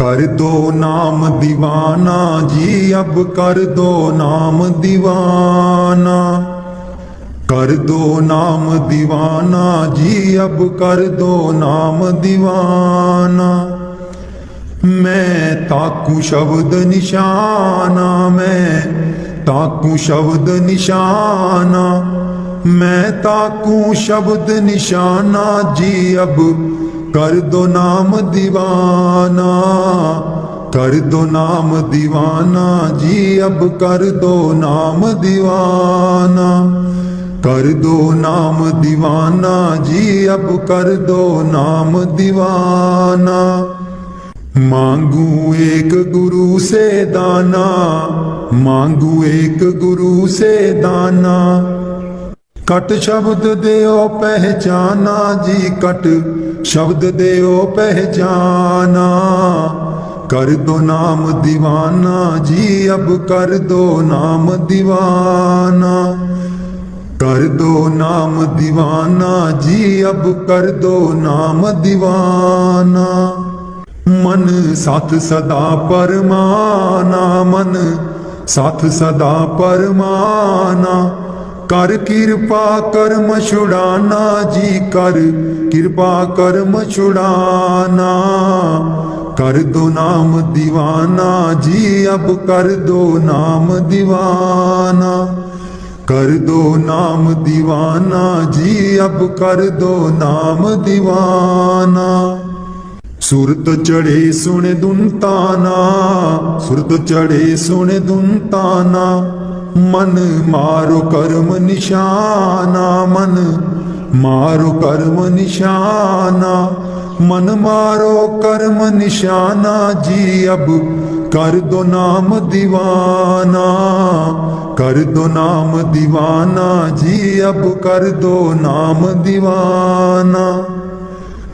कर दो नाम दीवाना जी, अब कर दो नाम दीवाना। कर दो नाम दीवाना जी, अब कर दो नाम दीवाना। मैं ताकू शब्द निशाना, मैं ताकू शब्द निशाना। मैं ताकू शब्द निशाना जी, अब कर दो नाम दीवाना। कर दो नाम दीवाना जी, अब कर दो नाम दीवाना। कर दो नाम दीवाना जी, अब कर दो नाम दीवाना। मांगू एक गुरु से दाना, मांगू एक गुरु से दाना। कट शब्द देओ पहचाना जी, कट शब्द देओ पहचाना। कर दो नाम दीवाना जी, अब कर दो नाम दीवाना। कर दो नाम दीवाना जी, अब कर दो नाम दीवाना। मन साथ सदा परमाना, मन साथ सदा परमाना। कर कृपा कर्म छुड़ाना जी, कर कृपा कर्म छुड़ाना। कर दो नाम दीवाना जी, अब कर दो नाम दीवाना। कर दो नाम दीवाना जी, अब कर दो नाम दीवाना। सुरत चढ़े सुन दुनताना, सुरत चढ़े सुन दुनताना। मन मारो कर्म निशाना, मन मारो कर्म निशाना। मन मारो कर्म निशाना जी, अब कर दो नाम दीवाना। कर दो नाम दीवाना जी, अब कर दो नाम दीवाना।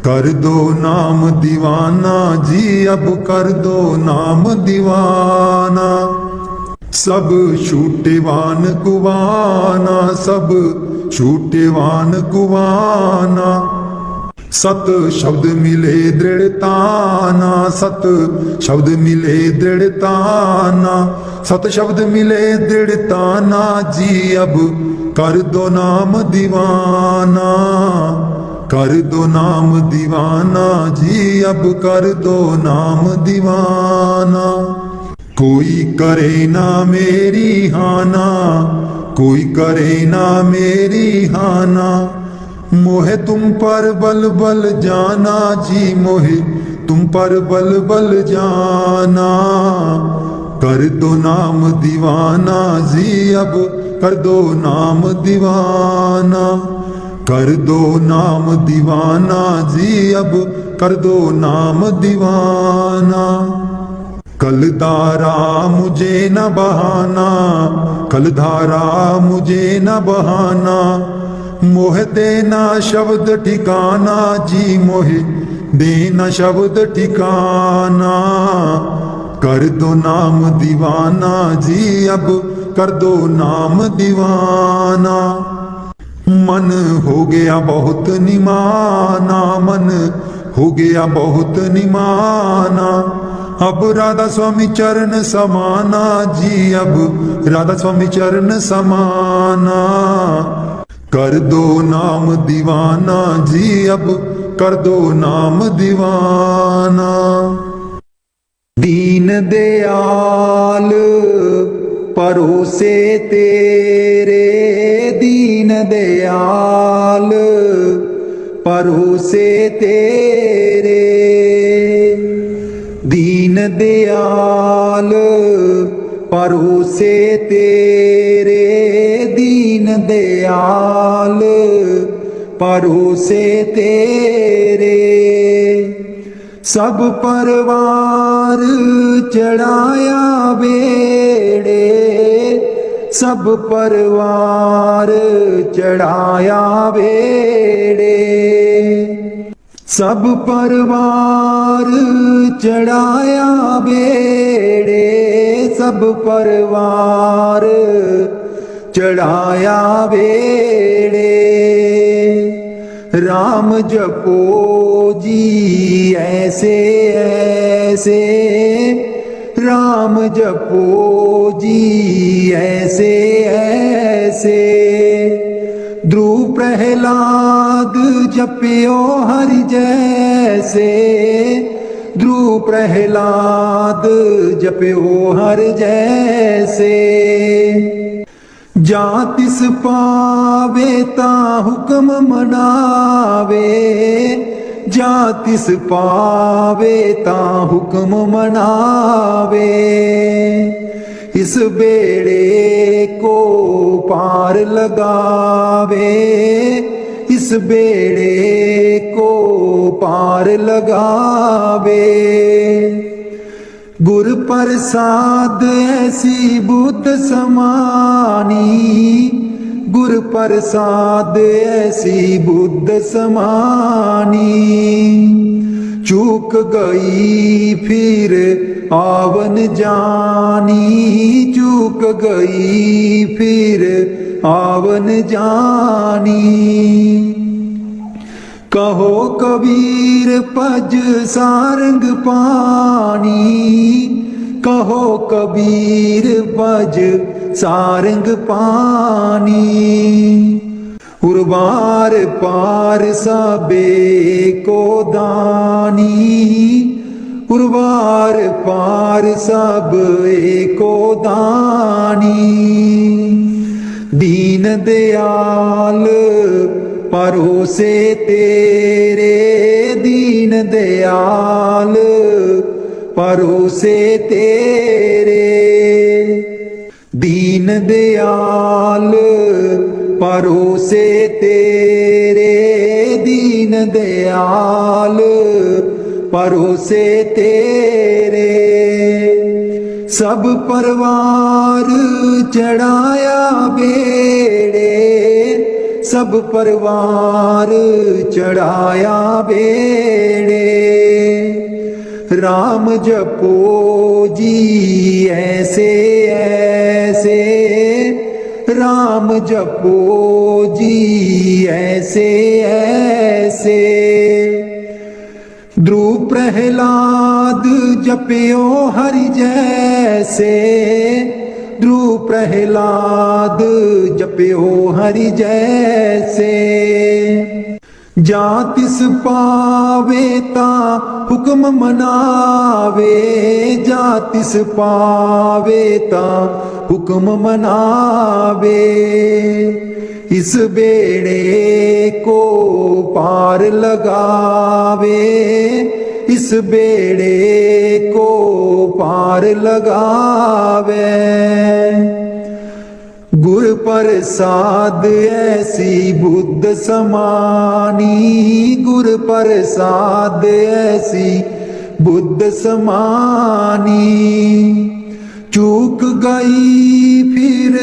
कर दो नाम दीवाना जी, अब कर दो नाम दीवाना। सब छूटेवान कुवाना, सब छूटेवान कुवाना। सत शब्द मिले दृढ़ताना, सत शब्द मिले दृढ़ताना। सत शब्द मिले दृढ़ताना जी, अब कर दो नाम दीवाना। कर दो नाम दीवाना जी, अब कर दो नाम दीवाना। कोई करे ना मेरी हाना, कोई करे ना मेरी हाना। मोहे तुम पर बल बल जाना जी, मोहे तुम पर बल बल जाना। कर दो नाम दीवाना जी, अब कर दो नाम दीवाना। कर दो नाम दीवाना जी, अब कर दो नाम दीवाना। कलधारा मुझे न बहाना, कलधारा मुझे न बहाना। मोह देना शब्द ठिकाना जी, मोह देना शब्द ठिकाना। कर दो नाम दीवाना जी, अब कर दो नाम दीवाना। मन हो गया बहुत निमाना, मन हो गया बहुत निमाना। अब राधा स्वामी चरण समाना जी, अब राधा स्वामी चरण समाना। कर दो नाम दीवाना जी, अब कर दो नाम दीवाना। दीन दयाल परोसे तेरे, दीन दयाल परोसे तेरे। दीन दयाल परोसे तेरे, दीन दयाल परोसे तेरे। सब परवार चढ़ाया बेड़े, सब परवार चढ़ाया बेड़े। सब परवार चढ़ाया बेड़े, सब परवार चढ़ाया बेड़े। राम जपो जी ऐसे ऐसे राम जपो जी ऐसे ऐसे। ध्रुव प्रहलाद जपियो हरि जैसे, ध्रुव प्रहलाद जपियो हर जैसे। जा तिस पावे ता हुक्म मनावे, जा तिस पावे ता हुक्म मनावे। इस बेड़े को पार लगावे, इस बेड़े को पार लगावे। गुर प्रसाद ऐसी बुद्ध समानी, गुर प्रसाद ऐसी बुद्ध समानी। चूक गई फिर आवन जानी, चूक गई फिर आवन जानी। कहो कबीर पज सारंग पानी, कहो कबीर पज सारंग पानी। उर्वार पार सबे को दानी, उर्वार पार सब एको दानी। दीन दयाल परोसे तेरे, दीन दयाल परोसे तेरे। दीन दयाल परोसे तेरे, दीन दयाल परोसे तेरे। सब परवार चढ़ाया बेड़े, सब परवार चढ़ाया बेड़े। राम जपो जी ऐसे ऐसे, राम जपो जी ऐसे ऐसे। ध्रुव प्रहलाद जपियो हरि जैसे, ध्रुव प्रहलाद जपियो हरि जैसे। जा तिस पावे ता हुक्म मनावे, जा तिस पावे ता हुक्म मनावे। इस बेड़े को पार लगावे, इस बेड़े को पार लगावे। गुर प्रसाद ऐसी बुद्ध समानी, गुर प्रसाद ऐसी बुद्ध समानी। चूक गई फिर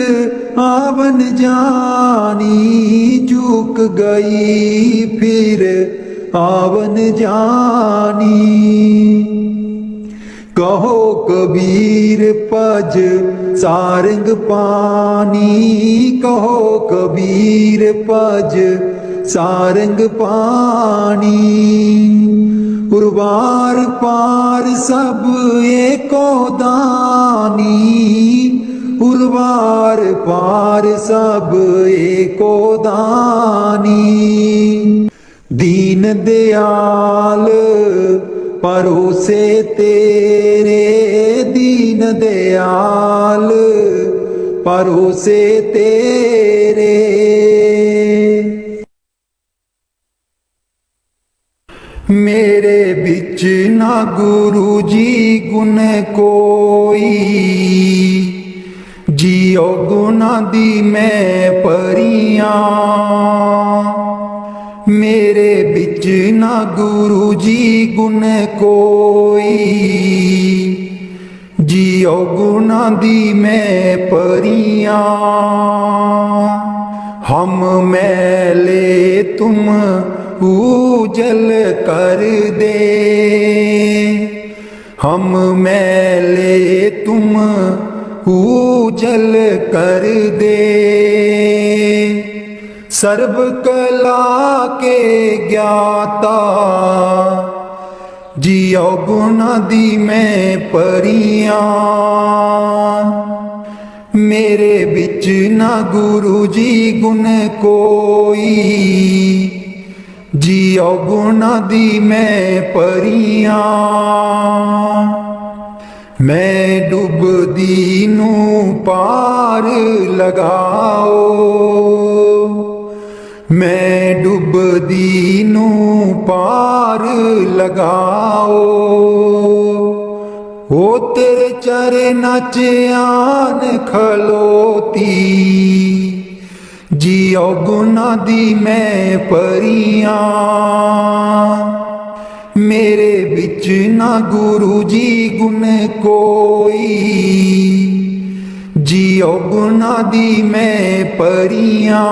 आवन जानी, चूक गई फिर आवन जानी। कहो कबीर पज सारंग पानी, कहो कबीर पज सारंग पानी। उर्वार पार सब एको दानी, उर्वार पार सब एको दानी। दीन दयाल परोसे तेरे, दीन दयाल परोसे तेरे। मेरे बिच ना गुरु जी गुण कोई, जियो गुना दी मैं परियां। मेरे बिच ना गुरु जी गुण कोई, जियो गुना दी मैं परियां। हम मैले तुम उजल कर दे, हम मैले तुम उजल कर दे। सर्व कला के ज्ञाता जियो गुना दी मैं परियां मेरे बिच ना गुरु जी गुण कोई जियो गुना दी मैं परियां मैं डुबदी नू पार लगाओ मैं डुबदी नू पार लगाओ ओ तेरे चरनां च आन खलोती जियो गुना दी मैं परियां मेरे बिच ना गुरु जी गुण कोई जियो गुना दी मैं परियां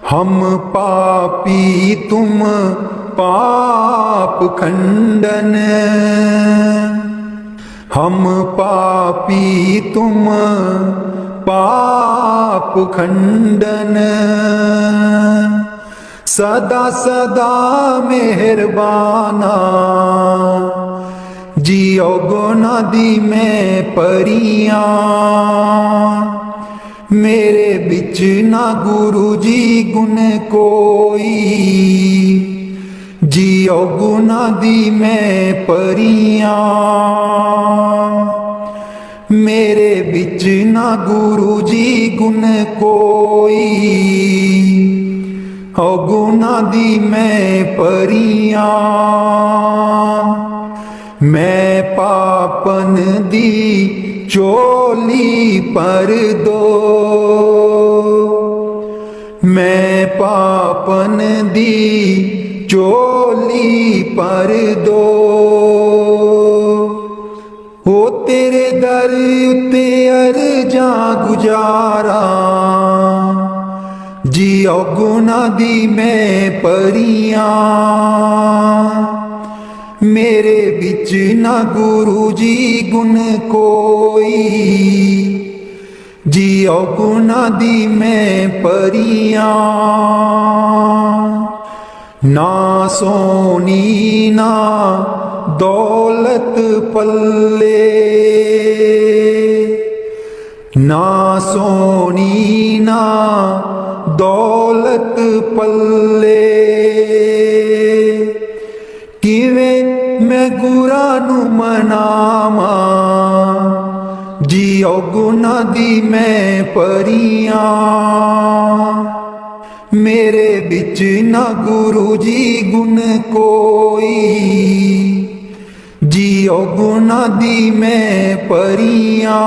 हम पापी तुम पाप खंडन हम पापी तुम पाप खंडन सदा सदा मेहरबाना जियो गुना दी मैं परियां मेरे बिच ना गुरु जी गुण कोई जियो गुना दी मैं परियां मेरे बिच ना गुरु जी गुण कोई ओ गुना दी मैं परियां मैं पापन दी चोली पर दो मैं पापन दी चोली पर दो ओ तेरे दर उत्ते अर्जा गुजारा जियो गुना दी मैं परियां मेरे बिच ना गुरु जी गुण कोई जियो गुना दी मैं परियां ना सोनी ना दौलत पल्ले ना सोनी ना दौलत पल्ले किवें मैं गुरा नू मनावा जियो गुना दी मैं परियां मेरे बिच ना गुरु जी गुण कोई जियो गुना दी मैं परियां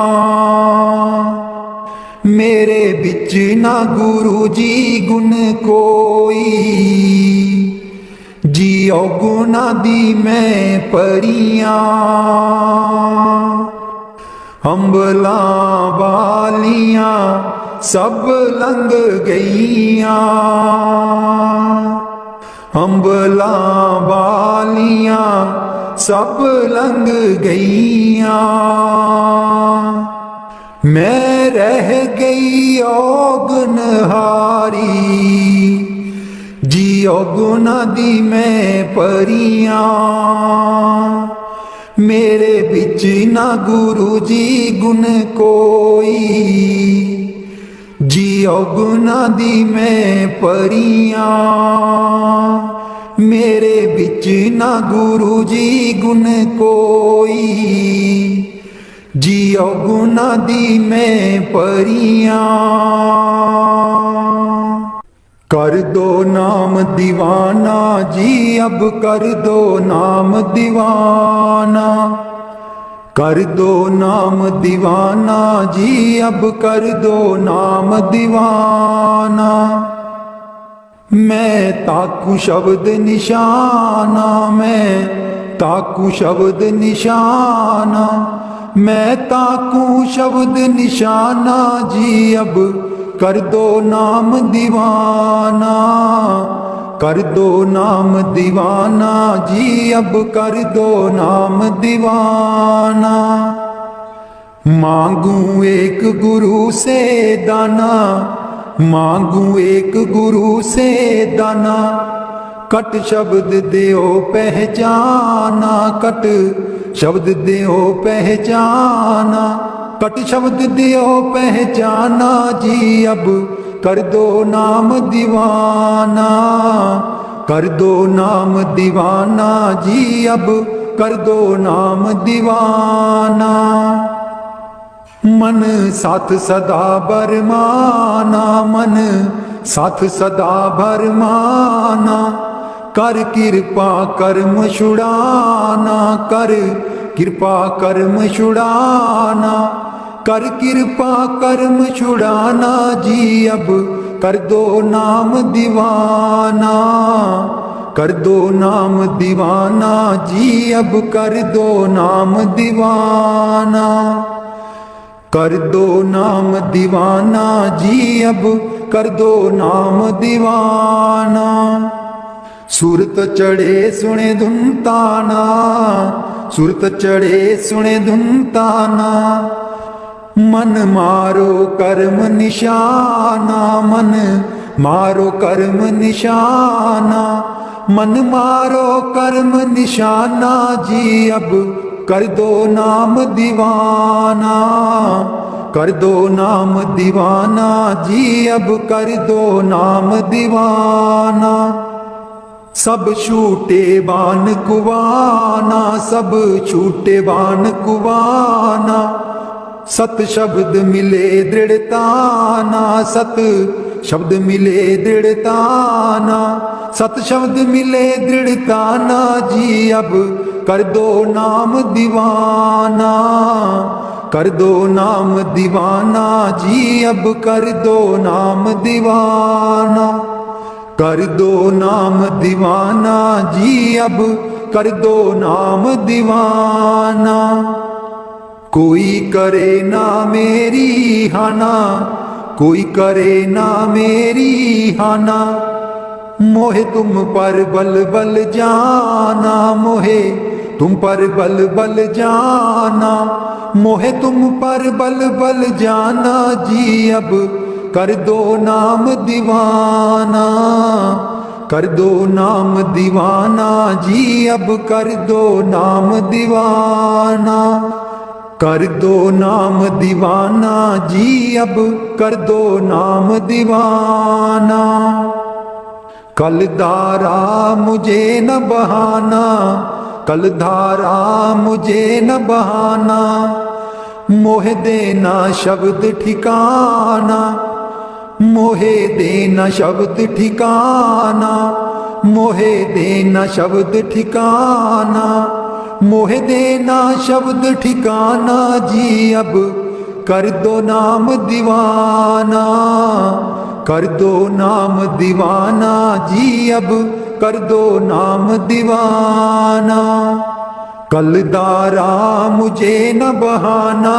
मेरे बिच ना गुरु जी गुण कोई जियो गुना दी मैं परियां अंबलां वालियां सब लंघ गईयां अंबलां वालियां सब लंघ गईयां मैं रह गई औगनहारी जियो गुना दी मैं परियां मेरे बिच ना गुरु जी गुण कोई जियो गुना दी मैं परियां मेरे बिच ना गुरु जी गुण कोई जियो गुना दी मैं परियां कर दो नाम दीवाना जी अब कर दो नाम दीवाना कर दो नाम दीवाना जी अब कर दो नाम दीवाना मैं ताकू शब्द निशाना मैं ताकू शब्द निशाना मैं ताकू शब्द निशाना जी अब कर दो नाम दीवाना कर दो नाम दीवाना जी अब कर दो नाम दीवाना मांगू एक गुरु से दाना मांगू एक गुरु से दाना कट शब्द देओ पहचाना, कट शब्द देओ पहचाना, कट शब्द देओ पहचाना जी अब कर दो नाम दीवाना, कर दो नाम दीवाना जी अब कर दो नाम दीवाना। मन साथ सदा बरमाना, मन साथ सदा बरमाना, कर कृपा कर्म छुड़ाना, कर कृपा कर्म छुड़ाना, कर कृपा कर्म छुड़ाना जी अब कर दो नाम दीवाना, कर दो नाम दीवाना जी अब कर दो नाम दीवाना, कर दो नाम दीवाना जी अब कर दो नाम दीवाना। सूरत चढ़े सुने धुन ताना, सूरत चढ़े सुने धुन ताना, मन मारो कर्म निशाना, मन मारो कर्म निशाना, मन मारो कर्म निशाना जी अब कर दो नाम दीवाना, कर दो नाम दीवाना जी अब कर दो नाम दीवाना। सब छूटे बान कुवाना, सब छूटे बान कुवाना, सत शब्द मिले दृढ़ताना, सत शब्द मिले दृढ़ताना, सत शब्द मिले दृढ़ताना जी अब कर दो नाम दीवाना, कर दो नाम दीवाना जी अब कर दो नाम दीवाना, कर दो नाम दीवाना जी अब कर दो नाम दीवाना। कोई करे ना मेरी हाना, कोई करे ना मेरी हाना, मोहे तुम पर बल बल जाना, मोहे तुम पर बल बल जाना, मोहे तुम पर बल बल जाना जी अब कर दो नाम दीवाना, कर दो नाम दीवाना जी अब कर दो नाम दीवाना, कर दो नाम दीवाना जी अब कर दो नाम दीवाना। कल धारा मुझे न बहाना, कल धारा मुझे न बहाना, मोह देना शब्द ठिकाना, मोहे देना शब्द ठिकाना, मोहे देना शब्द ठिकाना, मोहे देना शब्द ठिकाना जी अब कर दो नाम दीवाना, कर दो नाम दीवाना जी अब कर दो नाम दीवाना। कल धारा मुझे न बहाना,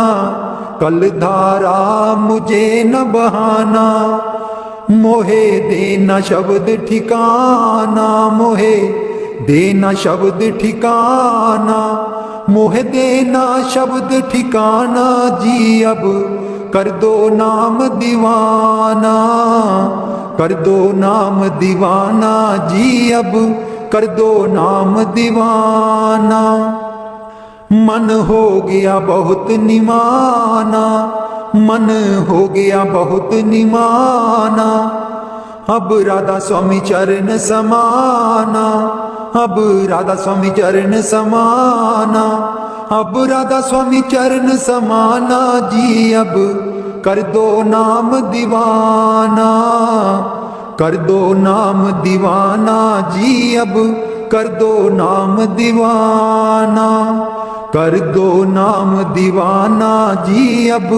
कल धारा मुझे न बहाना, मोहे देना शब्द ठिकाना, मोहे देना शब्द ठिकाना, मोहे देना शब्द ठिकाना जी अब कर दो नाम दीवाना, कर दो नाम दीवाना जी अब कर दो नाम दीवाना। मन हो गया बहुत निमाना, मन हो गया बहुत निमाना, अब राधा स्वामी चरण समाना, अब राधा स्वामी चरण समाना, अब राधा स्वामी चरण समाना जी अब कर दो नाम दीवाना, कर दो नाम दीवाना जी अब कर दो नाम दीवाना, कर दो नाम दीवाना जी अब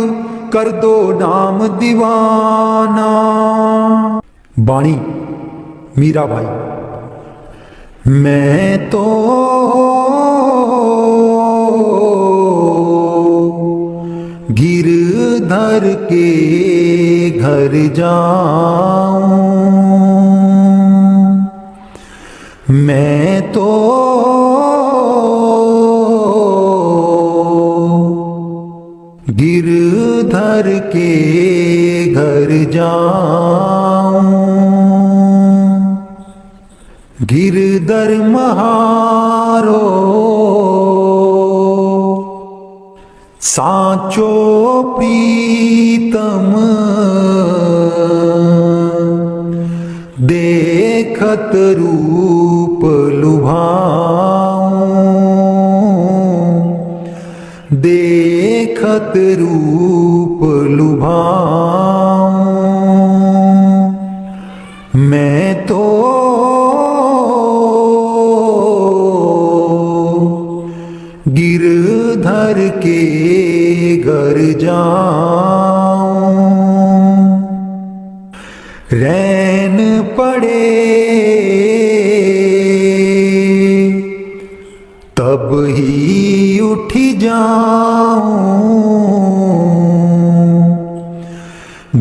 कर दो नाम दीवाना। बाणी मीरा भाई। मैं तो गिरधर के घर जाऊं, मैं तो गिरधर के घर जाऊं, गिरधर महारो साचो प्रीतम देखत रूप लुभाऊं, देखत रूप लुभाऊं। मैं तो गिरधर के घर जाऊं, रैन पड़े तब ही उठ जाऊं,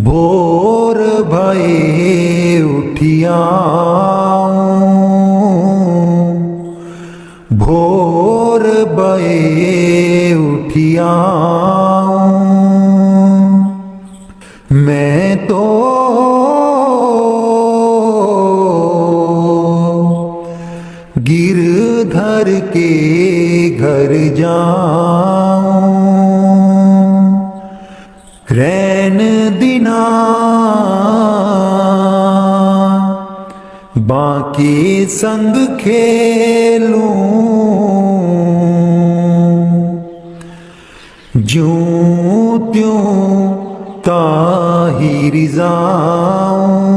भोर भये उठियाऊं, भोर भये उठियाऊं। मैं तो गिरधर के घर जाऊं, रैन दिना बाकी संग खेलूं, ज्यों त्यों ताहिर जाऊं,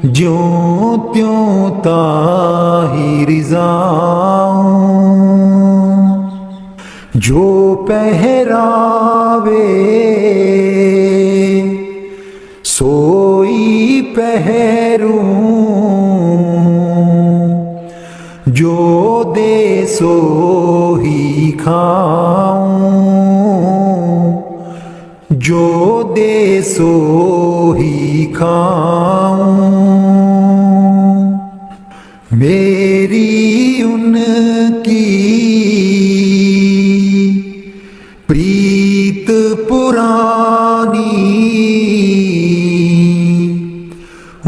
ज्यों त्यों ताहिर जाऊं। जो पहरावे सोई पहरूं, जो दे सो ही खाऊं, जो दे सो ही खाऊं। मेरी उनकी प्रीत पुरानी,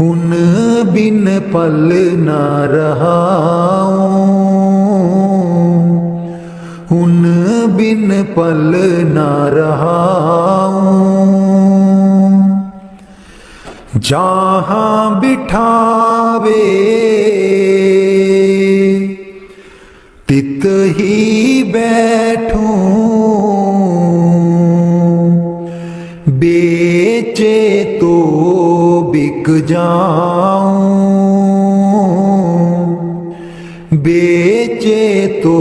उन बिन पल न रहाऊं, उन बिन पल न रहाऊं। जहाँ बिठावे तित ही बैठूं, बेचे तो बिक जाऊं, बेचे तो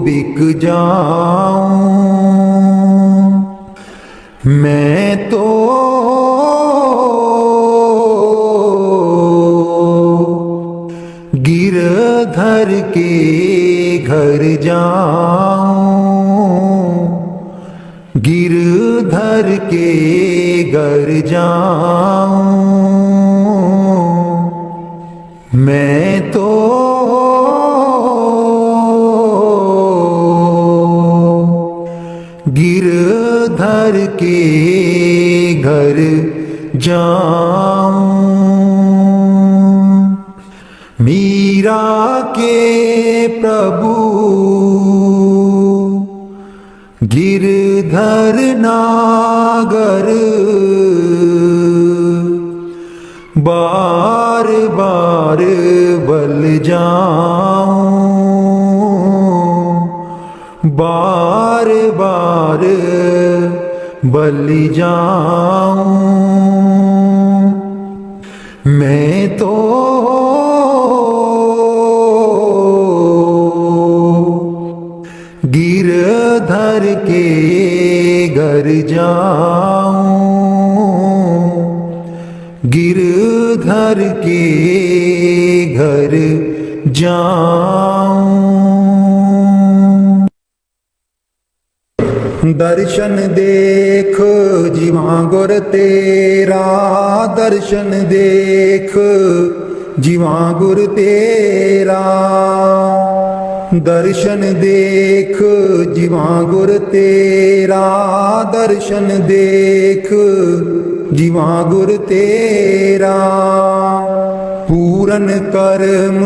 बिक जाऊं। मैं तो गिरधर के घर जाऊं, गिरधर के घर जाऊं। मैं तो गिरधर के घर जाऊं। मीरा के प्रभु गिरधर नागर, बार बार बल जाऊं, बार बार बल जाऊं। मैं तो गिरधर के घर जाऊं, गिरधर के घर जाऊं। दर्शन देख जीवा गुर तेरा, दर्शन देख जीवा गुर तेरा, दर्शन देख जीवा गुर तेरा, दर्शन देख जीवा गुर तेरा। पूरन कर्म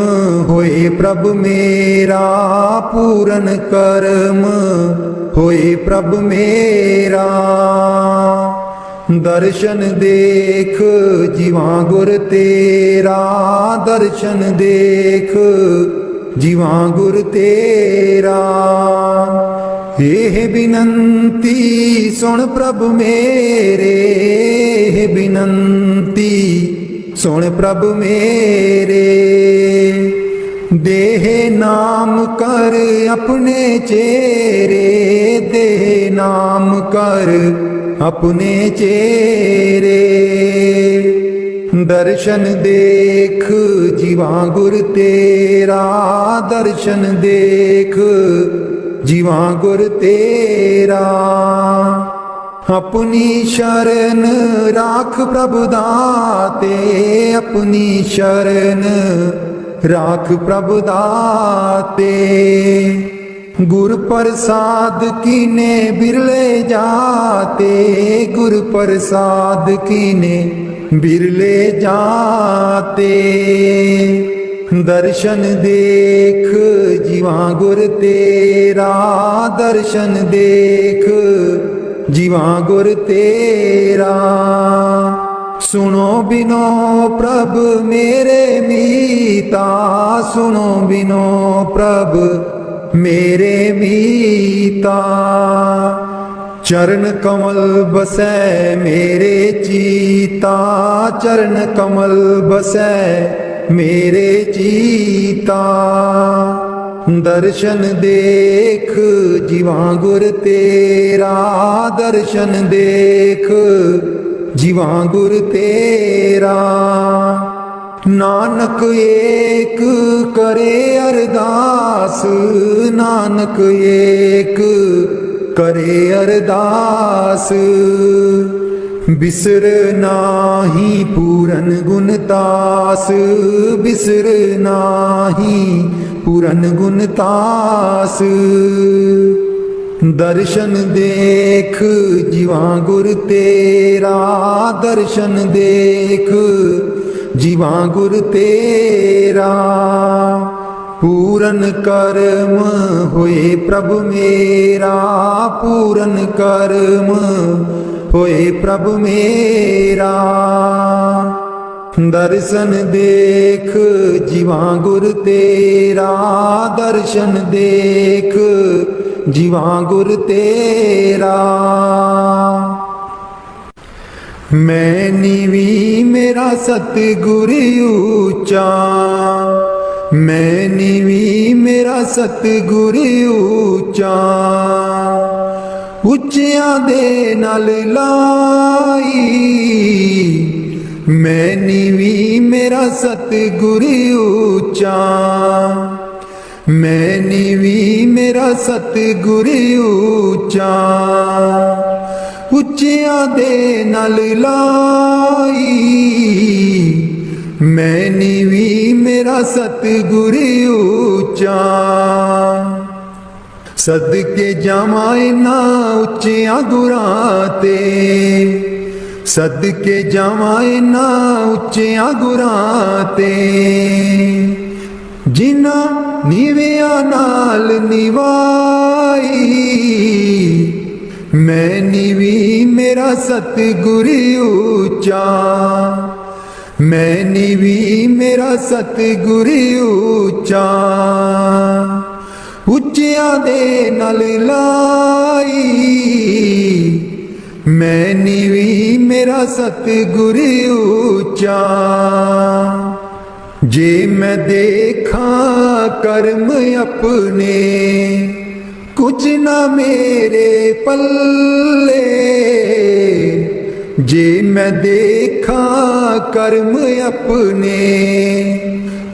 होए प्रभ मेरा, पूरन कर्म होए प्रभ मेरा। दर्शन देख जीवा गुर तेरा, दर्शन देख जीवा गुर तेरा। ਇਹ ਬਿਨੰਤੀ ਸੁਣ ਪ੍ਰਭ ਮੇਰੇ, ਇਹ ਬਿਨੰਤੀ ਸੁਣ ਪ੍ਰਭ ਮੇਰੇ। ਦੇਹ ਨਾਮ ਕਰ ਆਪਣੇ ਚੇਰੇ, ਦੇਹ ਨਾਮ ਕਰ ਆਪਣੇ ਚੇਰੇ। ਦਰਸ਼ਨ ਦੇਖ ਜੀਵਾ ਗੁਰ ਤੇਰਾ, ਦਰਸ਼ਨ ਦੇਖ जीवा गुर तेरा। अपनी शरण राख प्रभु दाते, अपनी शरण राख प्रभु दाते। गुर प्रसाद कीने बिरले जाते, गुर प्रसाद कीने बिरले जाते। दर्शन देख जीवा गुर तेरा, दर्शन देख जीवा गुर तेरा। सुनो बिनो प्रभ मेरे मीता, सुनो बिनो प्रभ मेरे मीता। चरण कमल बसै मेरे चीता, चरण कमल बसै मेरे चीता। दर्शन देख जीवा गुर तेरा, दर्शन देख जीवा गुर तेरा। नानक एक करे अरदास, नानक एक करे अरदास। बिसर नाही पूरन गुणतास, बिसर नाही पूरन गुणतास। दर्शन देख जीवा गुर तेरा, दर्शन देख जीवा गुर तेरा। पूरन कर्म होए प्रभु मेरा, पूरन कर्म होए प्रभु मेरा। दर्शन देख जीवा गुर तेरा, दर्शन देख जीवा गुर तेरा। मैं नीवी मेरा सतगुर ऊंचा, मैं नीवी मेरा सतगुर ऊंचा। ਉੱਚਿਆਂ ਦੇ ਨਾਲ ਲਾਈ, ਮੈਂ ਨੀਵੀਂ ਮੇਰਾ ਸਤਿਗੁਰ ਉੱਚਾ। ਮੈਂ ਨੀਵੀਂ ਮੇਰਾ ਸਤਿਗੁਰ ਉੱਚਾ। ਉੱਚਿਆਂ ਦੇ ਨਾਲ ਲਾਈ, ਮੈਂ ਨੀਵੀਂ ਮੇਰਾ ਸਤਿਗੁਰ ਉੱਚਾ। सदके जावां ना उच्चियां गुरां ते, सदके जावां ना उच्चियां गुरां ते। जिन्ना नीवियां नाल निवाई, मैं नीवी मेरा सतगुर ऊंचा। मैं नीवी मेरा सतगुर ऊंचा। ਉੱਚਿਆਂ ਦੇ ਨਾਲ ਲਾਈ, ਮੈਂ ਨੀਵੀਂ ਮੇਰਾ ਸਤਿਗੁਰ ਉੱਚਾ। ਜੇ ਮੈਂ ਦੇਖਾਂ ਕਰਮ ਆਪਣੇ, ਕੁਝ ਨਾ ਮੇਰੇ ਪੱਲੇ। ਜੇ ਮੈਂ ਦੇਖਾਂ ਕਰਮ ਆਪਣੇ,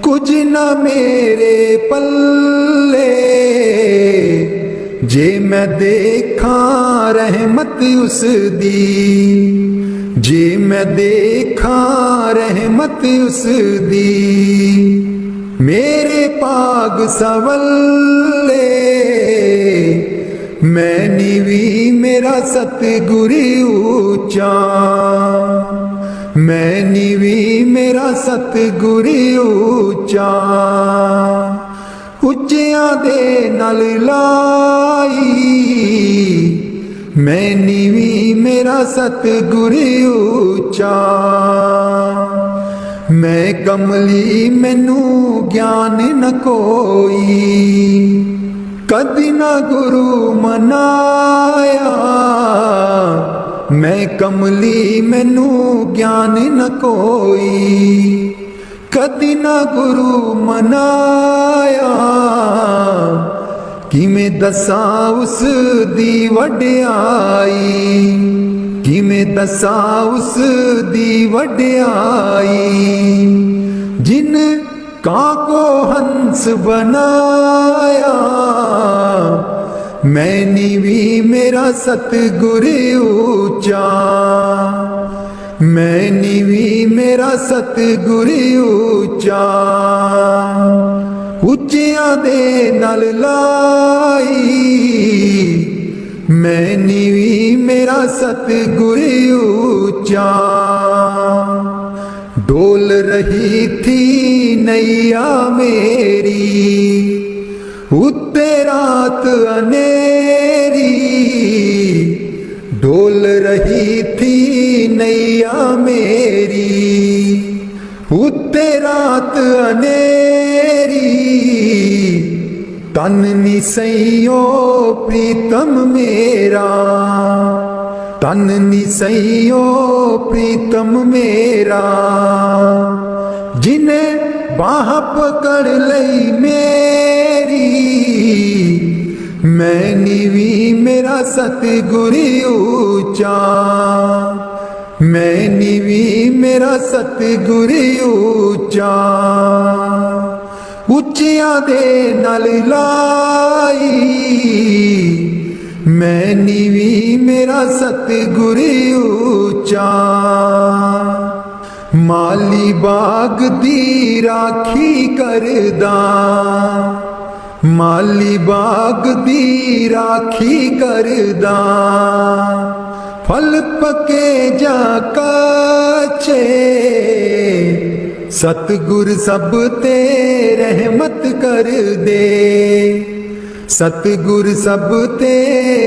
ਕੁਝ ਨਾ ਮੇਰੇ ਪੱਲੇ। ਜੇ ਮੈਂ ਦੇਖਾਂ ਰਹਿਮਤ ਉਸ ਦੀ, ਜੇ ਮੈਂ ਦੇਖਾਂ ਰਹਿਮਤ ਉਸ ਦੀ। ਮੇਰੇ ਭਾਗ ਸਵੱਲੇ, ਮੈਂ ਨੀਵੀਂ ਮੇਰਾ ਸਤਿਗੁਰ ਉੱਚਾ। मैं नीवी मेरा सतगुर ऊंचा, ਉੱਚਿਆਂ ਦੇ ਨਾਲ ਲਾਈ। मैं नीवी मेरा सतगुर ऊंचा, मैं कमली मैनू ज्ञान न कोई, कदी ना गुरु मनाया। मैं कमली मैनू ज्ञान न कोई, कदी ना गुरु मनाया। किमें दसां उस दी वड्याई, किमें दसां उस दी वड्याई, जिन कां को हंस बनाया। मैं नीवी मेरा सतगुर ऊंचा, मैं नीवी मेरा सतगुर ऊंचा, ਉੱਚਿਆਂ ਦੇ ਨਾਲ ਲਾਈ। मैं नीवी मेरा सतगुर ऊंचा, डोल रही थी नैया मेरी, उत्ते रात अनेरी। डोल रही थी नैया मेरी, उत्ते रात अनेरी। तन निसैयो प्रीतम मेरा, तन निसैयो प्रीतम मेरा, जिन्हें बाह पकड़ लई मेरी। मैं नीवी मेरा सतगुर ऊंचा, मैं नीवी मेरा सतगुर ऊंचा, ਉੱਚਿਆਂ ਦੇ ਨਾਲ ਲਾਈ। मैं नीवी मेरा सतगुर ऊंचा, माली बाग दी राखी करदा, माली बाग दी राखी करदा। फल पके जा काचे, सतगुर सब ते रहमत कर दे। सतगुर सब ते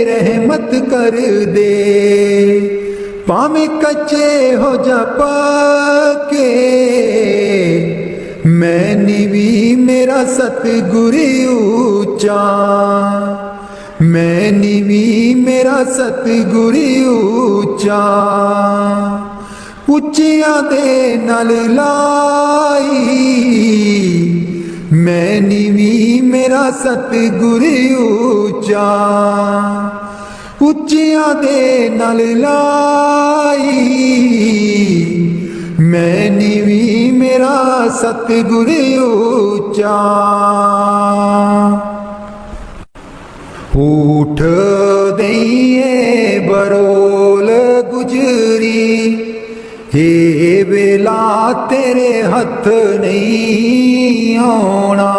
रहमत कर दे, भावें कच्चे हो जा पक्के। मैं नीवी मेरा सतगुर ऊंचा, मैं नीवी मेरा सतगुर ऊंचा, ਉੱਚਿਆਂ ਦੇ ਨਾਲ ਲਾਈ। मैं नीवी मेरा सतगुर ऊंचा, ਉੱਚਿਆਂ ਦੇ ਨਾਲ ਲਾਈ। मैं नीवी मेरा सतगुर ऊंचा। ऊठ दईए बरोल गुजरी, हे वेला तेरे हथ नहीं आना।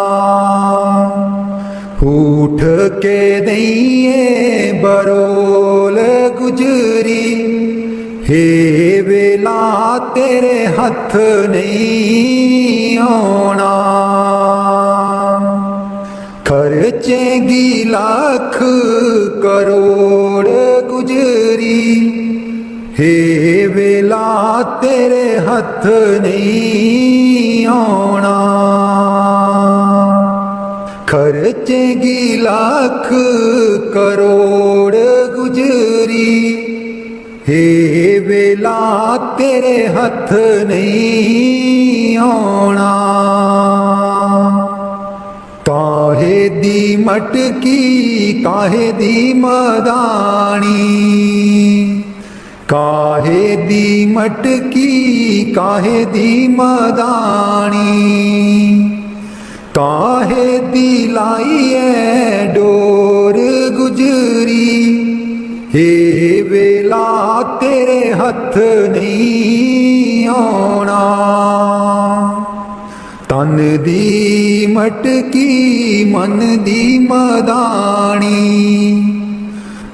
उठ के दईए बरोल गुजरी, हे वेला तेरे हथ नहीं आना। खर्चेगी लाख करोड़ गुजरी, हे वेला तेरे हथ नहीं आना। खर्चेगी लाख करोड़ गुजरी, हे वेला तेरे हथ नहीं आना। काहे दी मटकी काहे दी मदानी, काहे दी मटकी काहे दी मदानी। काहे दी लाई है डोर गुजरी, हे वेला तेरे हथ नहीं आना। तन दी मटकी मन दी मदानी,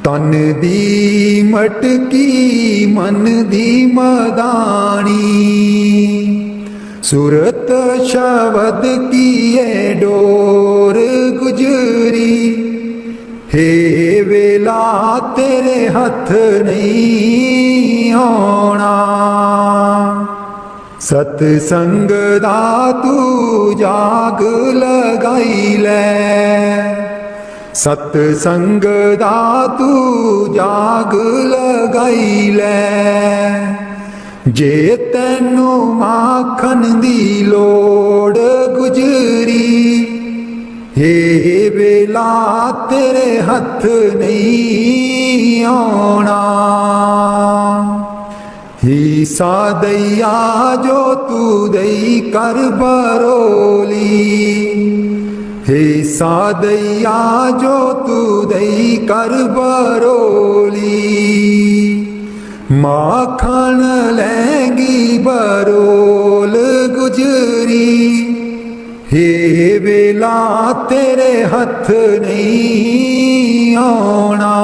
ਤਨ ਦੀ ਮਟਕੀ ਮਨ ਦੀ ਮਦਾਣੀ ਸੁਰਤ ਸ਼ਬਦ ਕੀਏ ਡੋਰ ਗੁਜਰੀ ਹੇ ਵੇਲਾ ਤੇਰੇ ਹੱਥ ਨਹੀਂ ਆਉਣਾ ਸਤ ਸੰਗ ਦਾ ਤੂੰ ਜਾਗ ਲਗਾਈ ਲੈ ਸਤ ਸੰਗ ਦਾ ਤੂੰ ਜਾਗ ਲਗਾਈ ਲੈ ਜੇ ਤੈਨੂੰ ਮਾਖਣ ਦੀ ਲੋੜ ਗੁਜਰੀ ਹੇ ਵੇਲਾ ਤੇਰੇ ਹੱਥ ਨਹੀਂ ਆਉਣਾ ਹੀ ਸਾਦਈਆ ਜੋ ਤੂੰ ਦਈ ਕਰ ਬਰੋਲੀ ਹੇ ਸਾਦਈਆ ਜੋ ਤੂੰ ਦਈ ਕਰ ਬਰੋਲੀ ਮਾਖਣ ਲੈਂਗੀ ਬਰੋਲ ਗੁਜਰੀ ਹੇ ਵੇਲਾ ਤੇਰੇ ਹੱਥ ਨਹੀਂ ਆਉਣਾ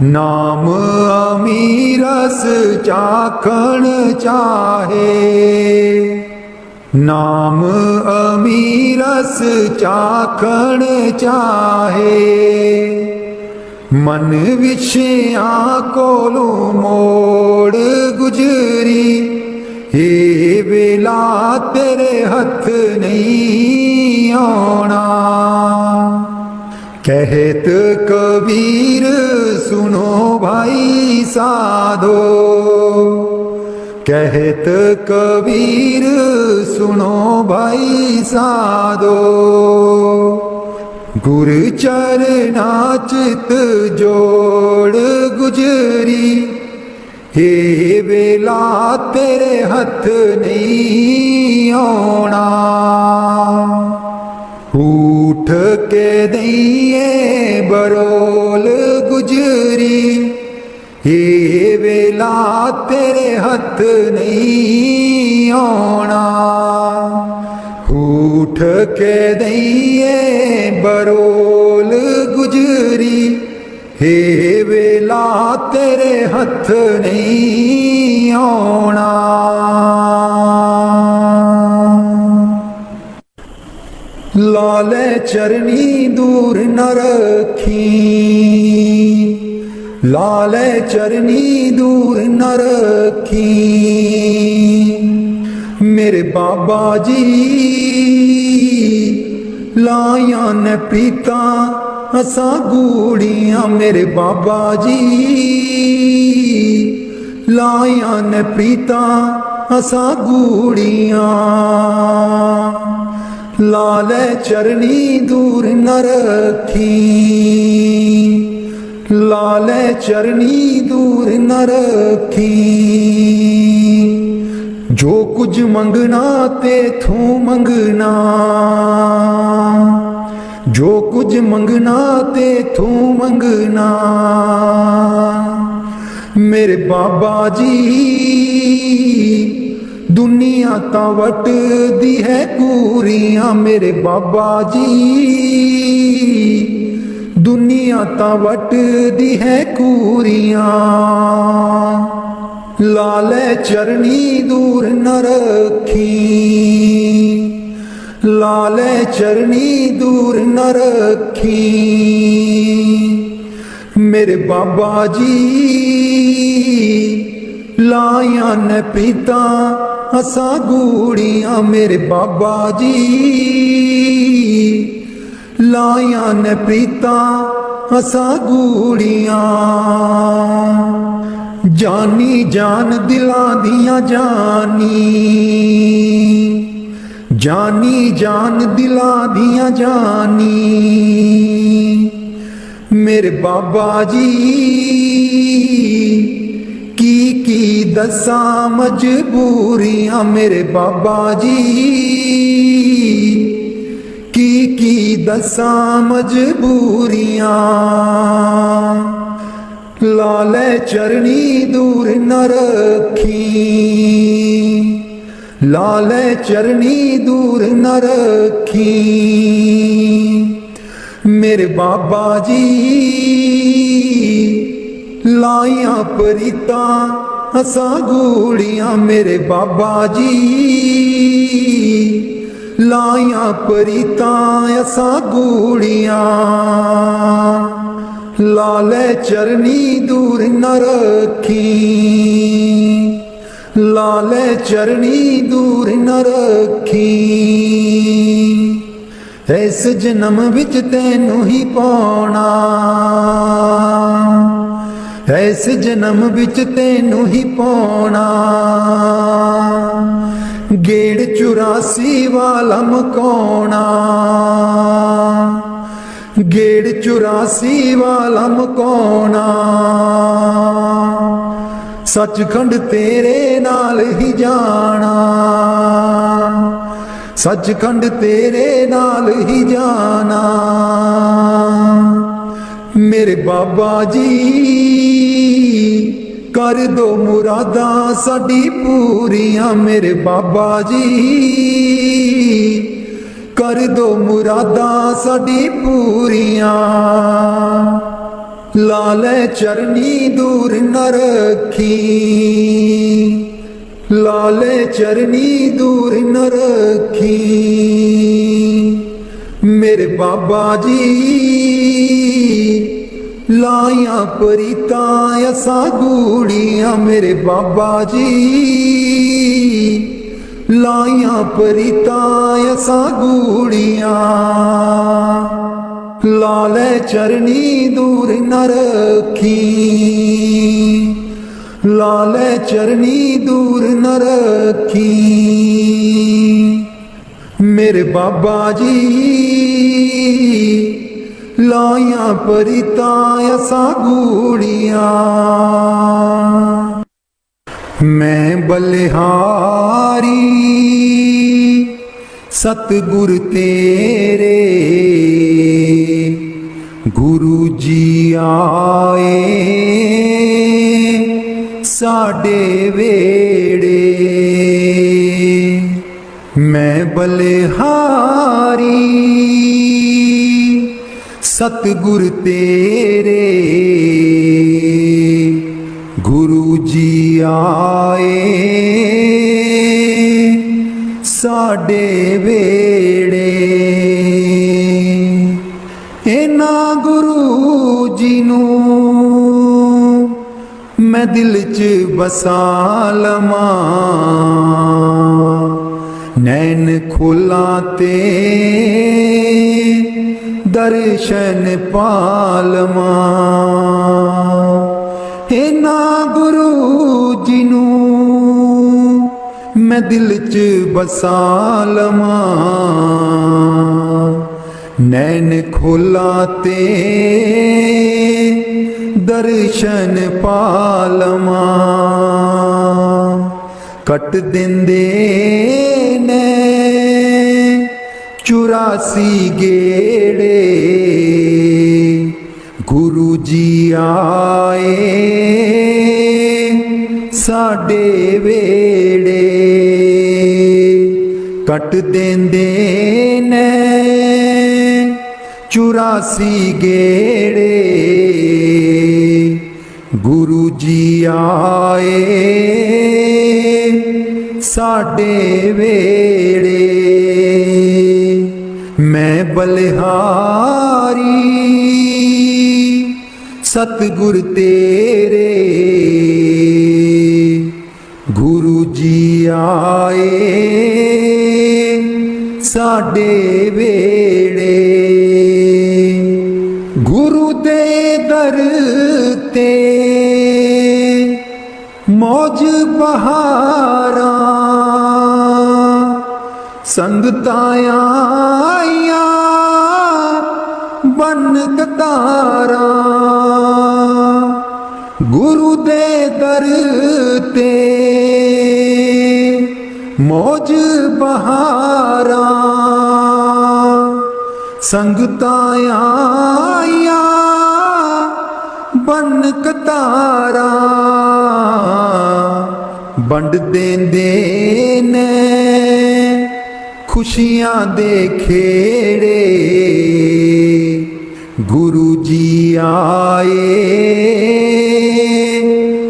ਨਾਮ ਅਮੀਰਸ ਚਾਖਣ ਚਾਹੇ ਨਾਮ ਅਮੀਰਸ ਚਾਖਣ ਚਾਹੇ ਮਨ ਵਿਛਿਆਂ ਕੋਲੋਂ ਮੋੜ ਗੁਜਰੀ ਹੇ ਵੇਲਾ ਤੇਰੇ ਹੱਥ ਨਹੀਂ ਆਉਣਾ ਕਹਿਤ ਕਬੀਰ ਸੁਨੋ ਭਾਈ ਸਾਧੋ ਕਹਿਤ ਕਬੀਰ ਸੁਨੋ ਭਾਈ ਸਾਧੋ ਗੁਰ ਚਰਨਾ ਚਿਤ ਜੋੜ ਗੁਜਰੀ ਹੇ ਵੇਲਾ ਤੇਰੇ ਹੱਥ ਨਹੀਂ ਆਉਣਾ ਊਠ ਕੇ ਦਈਏ ਬਰੋਲ ਗੁਜਰੀ ਹੇ ਵੇਲਾ ਤੇਰੇ ਹੱਥ ਨਹੀਂ ਆਉਣਾ ਊਠ ਕੇ ਦਈਏ ਬਰੋਲ ਗੁਜਰੀ ਹੇ ਵੇਲਾ ਤੇਰੇ ਹੱਥ ਨਹੀਂ ਆਉਣਾ ਲਾਲੇ ਚਰਨੀ ਦੂਰ ਨ ਰੱਖੀ ਲਾਲੇ ਚਰਨੀ ਦੂਰ ਨ ਰੱਖੀ ਮੇਰੇ ਬਾਬਾ ਜੀ ਲਾਇਆ ਨੇ ਪ੍ਰੀਤਾ ਅਸਾਂ ਗੂੜੀਆਂ ਮੇਰੇ ਬਾਬਾ ਜੀ ਲਾਇਆ ਨੇ ਪ੍ਰੀਤਾ ਅਸਾਂ ਗੂੜੀਆਂ ਲਾਲੇ ਚਰਨੀ ਦੂਰ ਨ ਰੱਖੀ ਲਾਲੇ ਚਰਨੀ ਦੂਰ ਨ ਰੱਖੀ ਜੋ ਕੁਝ ਮੰਗਣਾ ਤੇਥੋਂ ਮੰਗਣਾ ਜੋ ਕੁਝ ਮੰਗਣਾ ਤੇਥੋਂ ਮੰਗਣਾ ਮੇਰੇ ਬਾਬਾ ਜੀ ਦੁਨੀਆ ਤਾਂ ਵਟਦੀ ਹੈ ਕੂਰੀਆਂ ਮੇਰੇ ਬਾਬਾ ਜੀ ਦੁਨੀਆ ਤਾਂ ਵਟਦੀ ਹੈ ਕੂਰੀਆਂ ਲਾਲੇ ਚਰਨੀ ਦੂਰ ਨ ਰੱਖੀ ਲਾਲੇ ਚਰਨੀ ਦੂਰ ਨ ਰੱਖੀ ਮੇਰੇ ਬਾਬਾ ਜੀ ਲਾਇਆ ਨੇ ਪ੍ਰੀਤਾ ਅਸਾਂ ਗੂੜੀਆਂ ਮੇਰੇ ਬਾਬਾ ਜੀ ਲਾਇਆ ਨੇ ਪ੍ਰੀਤਾ ਅਸਾਂ ਗੂੜੀਆਂ ਜਾਨੀ ਜਾਨ ਦਿਲਾਂ ਦੀਆਂ ਜਾਨੀ ਜਾਨੀ ਜਾਨ ਦਿਲਾਂ ਦੀਆਂ ਜਾਨੀ ਮੇਰੇ ਬਾਬਾ ਜੀ ਕੀ ਦੱਸਾਂ ਮਜਬੂਰੀਆਂ ਮੇਰੇ ਬਾਬਾ ਜੀ ਕੀ ਦੱਸਾਂ ਮਜਬੂਰੀਆਂ ਲਾਲੇ ਚਰਨੀ ਦੂਰ ਨ ਰੱਖੀ ਲਾਲੇ ਚਰਨੀ ਦੂਰ ਨ ਰੱਖੀ मेरे बाबा जी लाइया परीता असा गूड़ियां मेरे बाबा जी लाइया परीता असा गूड़ियां लाले चरनी दूर न रखी लाले चरनी दूर न रखी इस जन्म विच तैनू ही पाना इस जन्म विच तैनू ही पाना गेड़ 84 वाला मकाना गेड़ 84 वाला मकाना सचखंड तेरे नाल ही जाना सचखंड तेरे नाल ही जाना मेरे बाबा जी कर दो मुरादा साडी पूरियां मेरे बाबा जी कर दो मुरादा साडी पूरियां लाले चरनी दूर न रखी लाले चरनी दूर न रखी मेरे बाबा जी लाइया परीता असा गूड़ियां मेरे बाबा जी लाइया परीता असा गूड़ियां लाले चरनी दूर न रखी लाले चरनी दूर न रखी मेरे बाबा जी लाइया परीता असा गूड़ियां मैं बलिहारी सतगुर तेरे गुरु जी आए साडे वेड़े मैं बलिहारी सतगुर तेरे गुरु जी आए साडे वेड़े इना गुरु जी नूं मैं दिल च बसा लवां नैन खोला ते दर्शन पालवा इना गुरु जी नूं मैं दिल च बसा लवां नैन खोला ते दर्शन पालवा कट देंदे ने 84 गेड़े गुरु जी आए साडे वेड़े कट देंदे ने 84 गेड़े गुरु जी आए साडे वेड़े मैं बलिहारी सतगुर तेरे गुरु जी आए साडे वेड़े गुरु दे दर ते मौज बहारा संगतां आईया बन कतारा गुरु दे दर ते मौज बहारा संगतां आईया बन कतारा बंड देंदे ने खुशियां दे खेड़े गुरु जी आए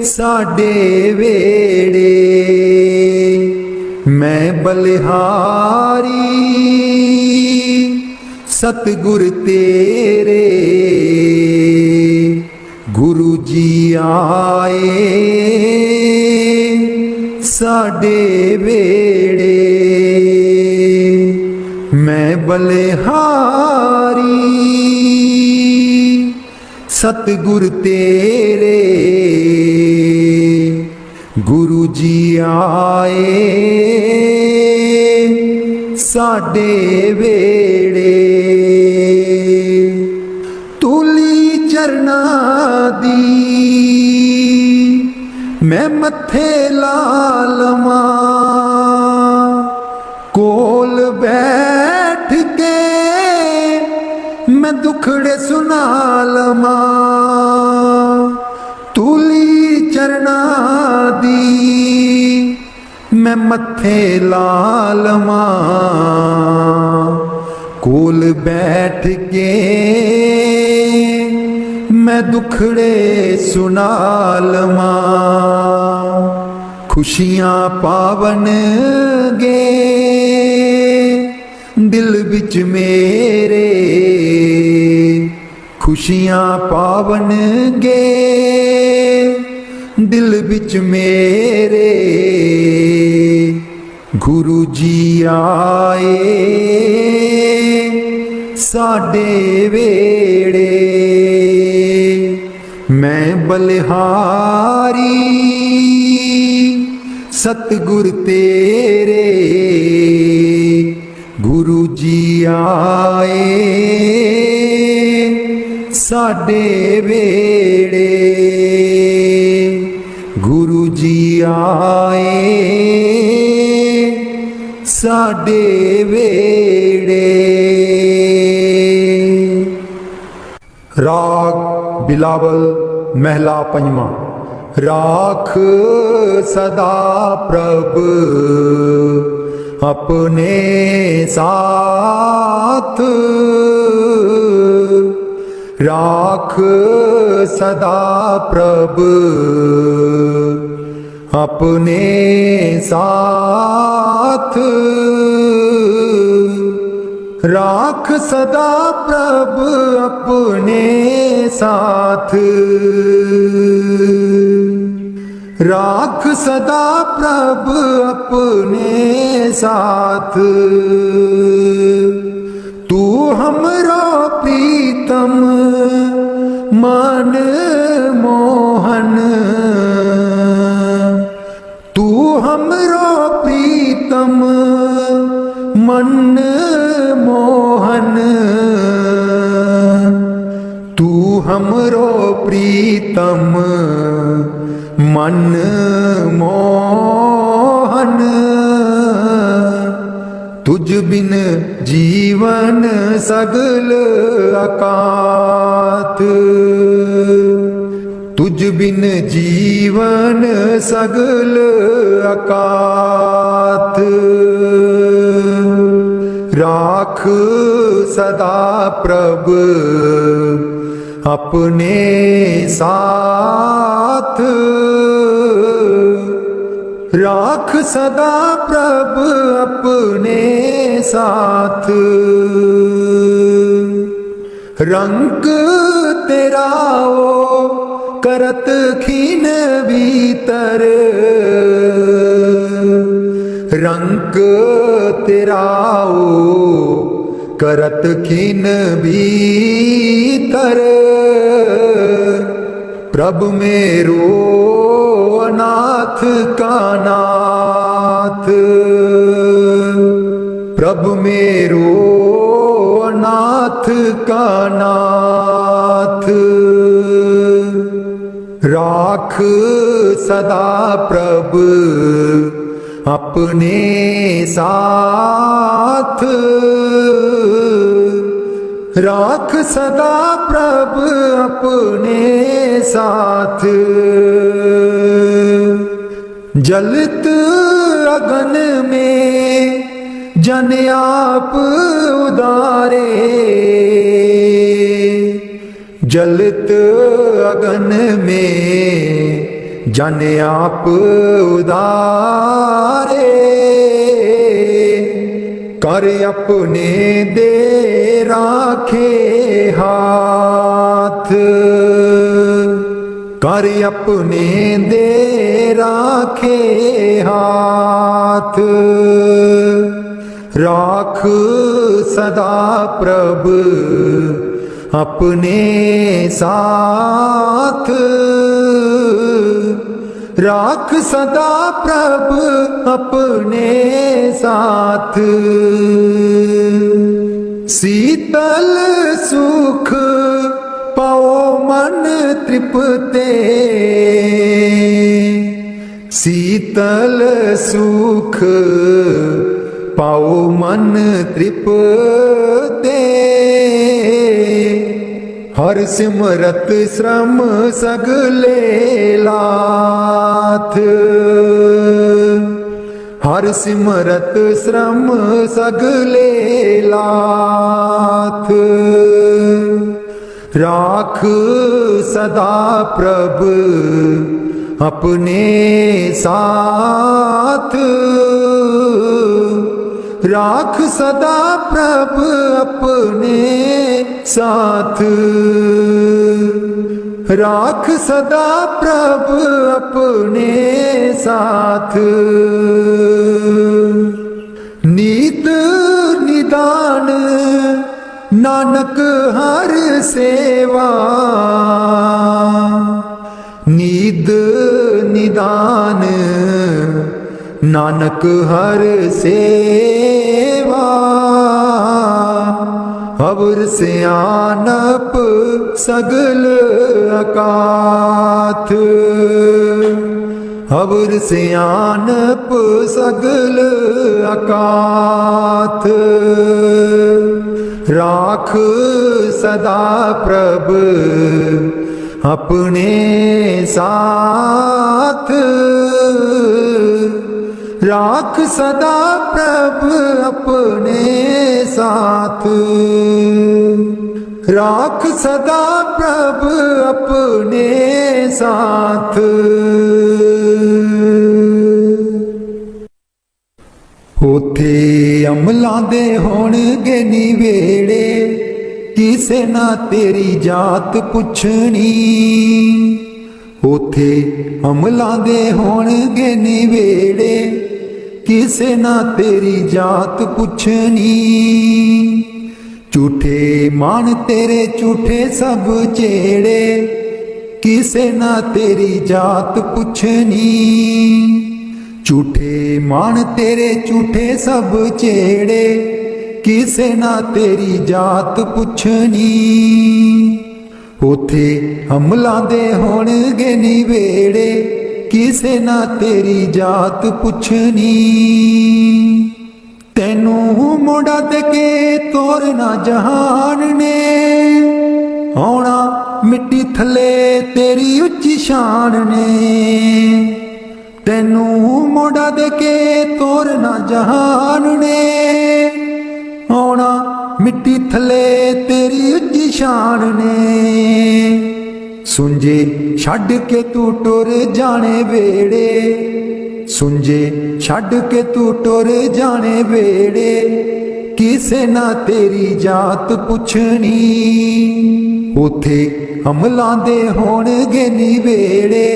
साडे वेड़े, मैं बलिहारी सतगुर तेरे। गुरु जी आए साडे वेड़े, मैं बलिहारी सतगुर तेरे। गुरु जी आए साडे वेड़े, तूली चरना दी मैं मथे ला लवां, कोल बैठ के मैं दुखड़े सुना लवां। तूली चरना दी मैं मथे ला लवां, कोल बैठ के मैं दुखड़े सुना लवां। खुशियां पावन गे दिल विच मेरे, खुशियां पावन गे दिल विच मेरे। गुरु जी आए साडे वेड़े, मैं बलिहारी सतगुर तेरे। गुरु जी आए साडे वेड़े, गुरु जी आए साडे वेड़े। राग बिलावल महला पंजवा। राख सदा प्रभ अपने साथ, राख सदा प्रभ अपने साथ। राख सदा प्रभ अपने साथ, राख सदा प्रभ अपने साथ। तू हमरो प्रीतम मन मोहन, तू हमरो प्रीतम मन मोहन। तू हमरो प्रीतम मन मोहन। तुझ बिन जीवन सगल अकात, तुझ बिन जीवन सगल अकात। राख सदा प्रभ अपने साथ, राख सदा प्रभ अपने साथ। रंग तेरा ओ करत खीन भीतर, रंग तेरा ओ करत खीन भीतर। प्रभु मेरो अनाथ का नाथ, प्रभु मेरो अनाथ का नाथ। राख सदा प्रभु अपने साथ, राख सदा प्रभु अपने साथ। जलत अगन में जन आप उदारे, जलत अगन में जाने आप उदारे, कर अपने दे राखे हाथ, कर अपने दे राखे हाथ। राख सदा प्रभ अपने साथ, राख सदा प्रभ अपने साथ। शीतल सुख पाओ मन तृप्ते, शीतल सुख पाओ मन तृप्ते। हर सिमरत श्रम सगले लाथ, हर सिमरत श्रम सगले लाथ। राख सदा प्रभ अपने साथ, राख सदा प्रभ अपने साथ, राख सदा प्रभ अपने साथ। नीत निदान नानक हर सेवा, नीद निदान नानक हर सेवा। अवर सियानप सगल अकाथ, अवर सियानप सगल अकाथ। राख सदा प्रभ अपने साथ, राख सदा प्रभ अपने साथ, राख सदा प्रभ अपने साथ। उथे अमलां दे होणगे निवेड़े, किसे ना तेरी जात पुछनी। उथे अमलां दे होणगे निवेड़े, किसे ना तेरी जात पुछनी। झूठे मान तेरे झूठे सब चेड़े, किसे ना तेरी जात पुछनी। झूठे मान तेरे झूठे सब चेड़े, किसे ना तेरी जात पुछनी। उथे अमलां दे होणगे निवेड़े, किसे ना तेरी जात पुछनी। तेनू मोड़ा दे के तोरना जहान ने, आउणा मिट्टी थले तेरी उच्ची शान ने। तेनू मोड़ा दे के तोरना जहान ने, आउणा मिट्टी थले तेरी उच्ची शान ने। सुंजे छड़ के तू टुर जाने वेड़े, सुंजे छड़ के तू टुर जाने वेड़े, किसे ना तेरी जात पुछनी। उथे अमलां दे होणगे निवेड़े,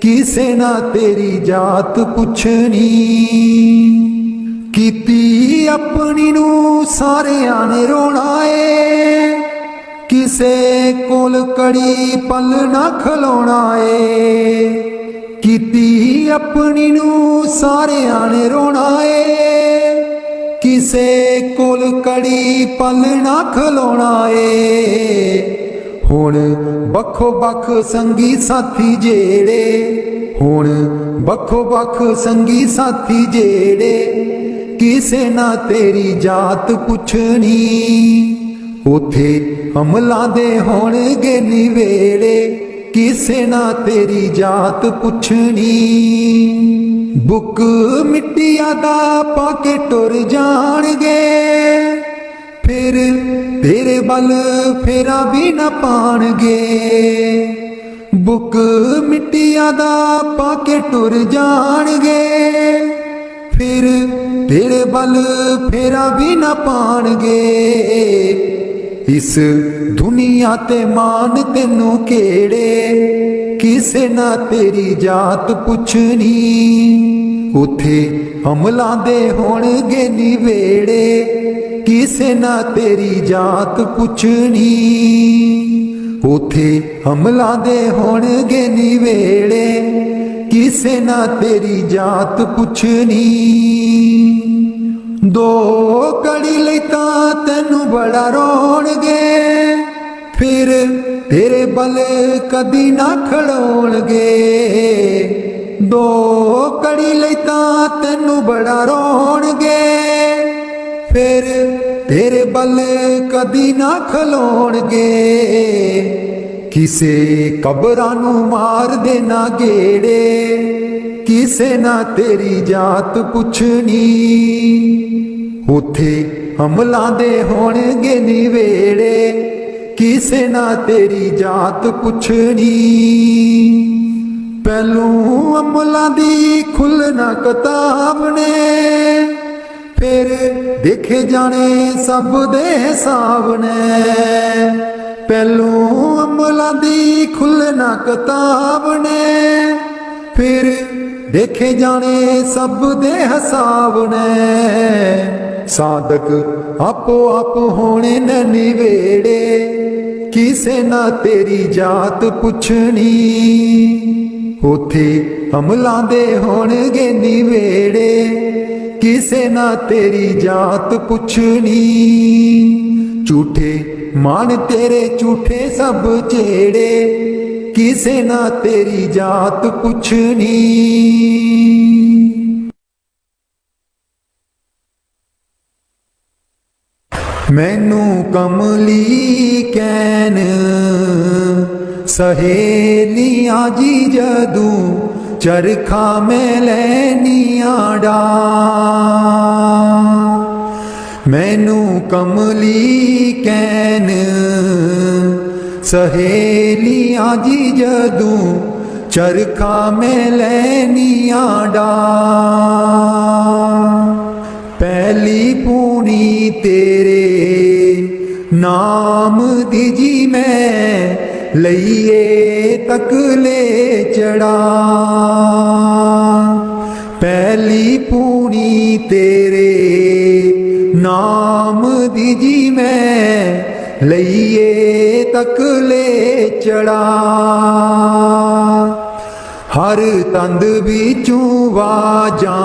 किसे ना तेरी जात पुछनी। कीती अपनी नू सारियां ने रोना ए, किसे कोल कड़ी पल ना खलोना ए। कीती अपनी नू सारियां ने रोना ए, किसे कोल कड़ी पल ना खलोना ए। हुण बखो बख संगी साथी जेड़े, हुण बखो बख संगी साथी जेड़े, किसे ना तेरी जात पुछनी। उथे अमलां दे होणगे निवेड़े, किसे ना तेरी जात पुछनी। बुक मिट्टिया दा पाके टुर जाणगे, फिर तेरे बल फेरा भी न पाणगे। बुक मिट्टिया दा पाके टुर जाणगे, फिर तेरे बल फेरा भी न पाणगे। इस दुनिया ते मान तेनू केड़े, किसे ना तेरी जात पुछनी। उथे अमलां दे होणगे निवेड़े, किसे ना तेरी जात पुछनी। उथे अमलां दे होणगे निवेड़े, किसे ना तेरी जात पुछनी। दो कड़ी लई तां तैनू बड़ा रोणगे, फिर तेरे बल कदी ना खड़ोणगे। दो कड़ी लई तां तैनू बड़ा रोणगे, फिर तेरे बल कदी ना खलोणगे। किसे कबरां नू मार देना गेड़े, किसे ना तेरी जात पुछनी। उथे अमलां दे होणगे निवेड़े, किसे ना तेरी जात पुछनी। पहलू अमलां दी खुलना किताब ने, फिर देखे जाने सब दे हिसाब ने। पहलू अमलां दी खुलना किताब ने, फिर देखे जाने सब दे हिसाब ने। साधक आपो आप होने न निवेड़े, किसे ना तेरी जात पुछनी। उथे अमलां दे होणगे निवेड़े, किसे ना तेरी जात पुछनी। झूठे मान तेरे झूठे सब जेड़े, किसे ना तेरी जात पुछनी। मैनू कमली कैन सहेलियां जी जदू, चरखा में लैनियां डा। मैनू कमली कैन सहेलियां जी जदू, चरखा में लैनियां डा। पहली पूनी तेरे नाम दी जी मैं, लईए तकले चढ़ा। पहली पूनी तेरे नाम दी जी मैं, लईए तकले चढ़ा। हर तंद बिचों वाजां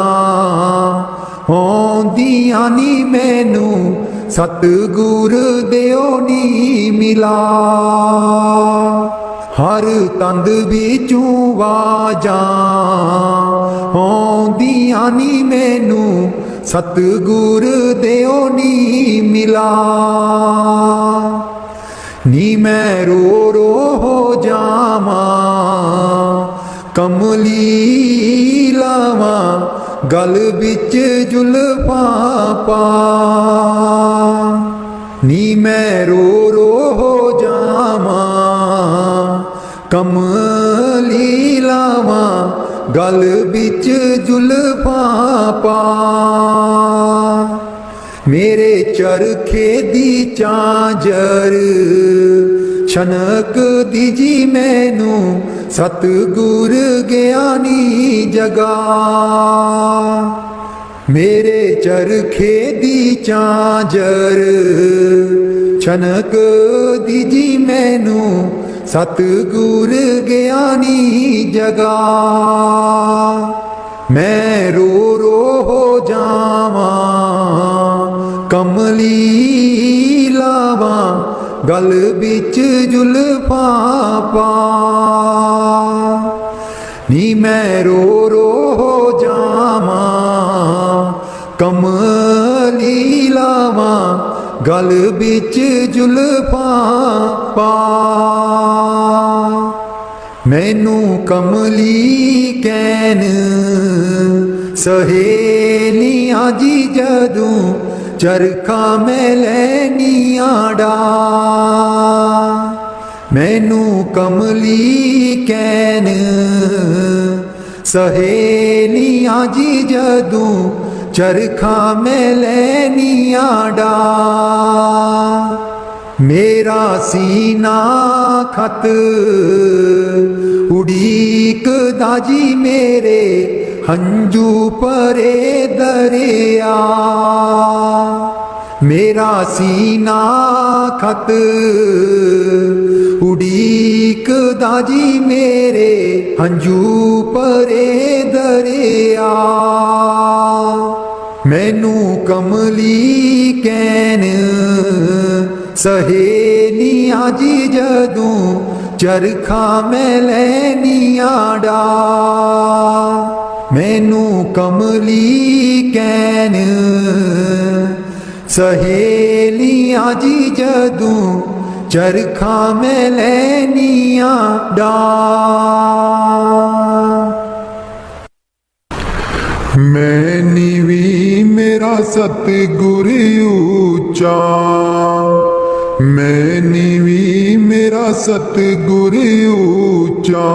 आउंदियां नी मैनू, सतगुर दिओ नी मिला। हर तंद बिचों वाजां आउंदियां नी मैनू, सतगुर दिओ नी मिला। नी मैं रो रो हो जावां, कमली लावां गल बिच जुल्फां पा। नी मैं रो रो हो जावां, कमली लावां गल बिच जुल्फां पा। मेरे चरखे दी चांजर छनक दीजी मैनू, सतगुर ज्ञानी जगा। मेरे चरखे दी चांजर छनक दीजी मैनू, सतगुर ज्ञानी जगा। मैं रो रो हो जावां, कमली लावां गल बिच जुल्फां पा। नी मैं रो रो हो जावां, कमली लावां गल बिच जुल्फां पा। मैनू कमली कैन सहेलियां जी जदू, चरखा मैं लैनिया डा मैनू कमली कैन सहेलियां जी जदों चरखा मैं लैनिया डा मेरा सीना खत उड़ीक दाजी मेरे हंजू परे दरिया मेरा सीना खत उड़ीक दाजी मेरे हंजू परे दरिया मैनू कमली कैन सहेलियां जी जदों चरखा मैं लैनिया डा मैनू कमली कैन सहेलियां जी जदों चरखा मैं लैनिया डा मैं नीवी मेरा सतगुर ऊंचा मैं नीवी मेरा सतगुर ऊंचा